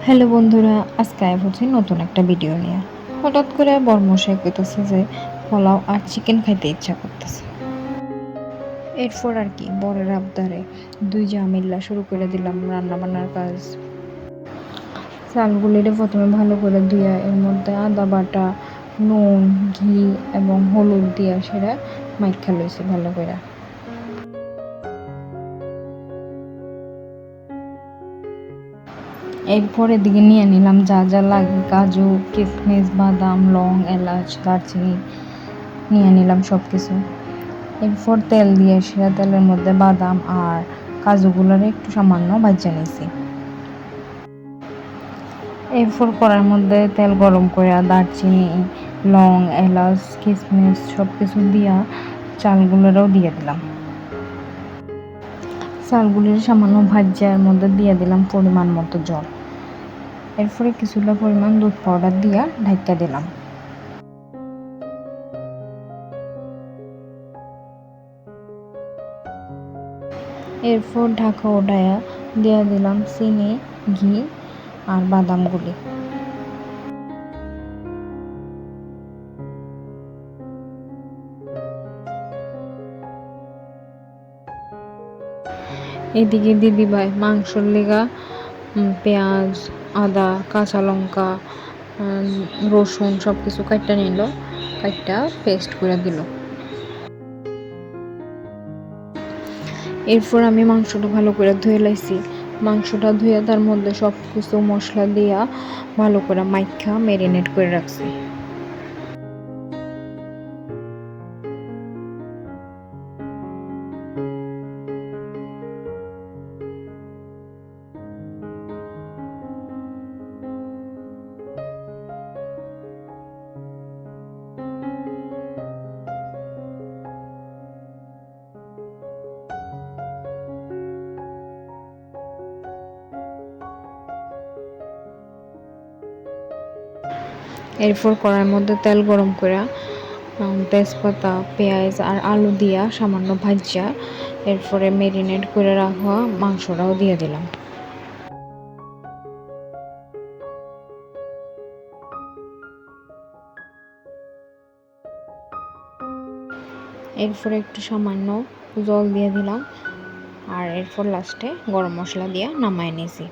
Hello বন্ধুরা, আজকে আয়া হচ্ছে নতুন একটা ভিডিও নিয়ে। হঠাৎ করে বরমশাই কইতেছে যে পোলাও আর চিকেন খাইতে ইচ্ছা করতেছে। এরপর আর কি বরের আবদারে দুই জা মিল্লা শুরু করে দিলাম রান্না বান্নার কাজ। চালগুলিরে প্রথমে ভালো করে ধুইয়া এর মধ্যে আদা বাটা, নুন, ঘি এবং হলুদ দিয়া সেটা মাইখা লইছি ভালো করে। এরপর এদিকে নিয়ে নিলাম যা যা লাগে, কাজু, কিশমিশ, বাদাম, লং, এলাচ, দারচিনি নিয়ে নিলাম সব কিছু। এরপর তেল দিয়ে সেটা তেলের মধ্যে বাদাম আর কাজুগুলোর একটু সামান্য ভাজা নিয়েছি। এরপর কড়াইয়ের মধ্যে তেল গরম করে দারচিনি, লং, এলাচ, কিশমিশ সব কিছু দিয়া চালগুলোরও দিয়ে দিলাম। চালগুলির সামান্য ভাজ্যার মধ্যে দিয়ে দিলাম পরিমাণ মতো জল। এরপরে কিছুটা পরিমাণ দুধ পাউডার দিয়া ঢাকা দিলাম। এরপর ঢাকা উঠাইয়া দিয়ে দিলাম চিনি, ঘি আর বাদামগুলি। এদিকে দিদিভাই মাংসর লেগা পেঁয়াজ, আদা, কাঁচা লঙ্কা, রসুন সব কিছু কাইটটা নিল, কাইটটা পেস্ট করে দিল। এরপর আমি মাংসটা ভালো করে ধুয়ে লাইছি। মাংসটা ধুয়ে তার মধ্যে সব কিছু মশলা দিয়া ভালো করে মাইখা ম্যারিনেট করে রাখছি। এরপর কড়াইয়ের মধ্যে তেল গরম করে তেজপাতা, পেঁয়াজ আর আলু দিয়া সামান্য ভাজা এরপরে ম্যারিনেট করে রাখা মাংসটাও দিয়ে দিলাম। এরপরে একটু সামান্য জল দিয়ে দিলাম আর এরপর লাস্টে গরম মশলা দিয়ে নামায় নিয়েছি।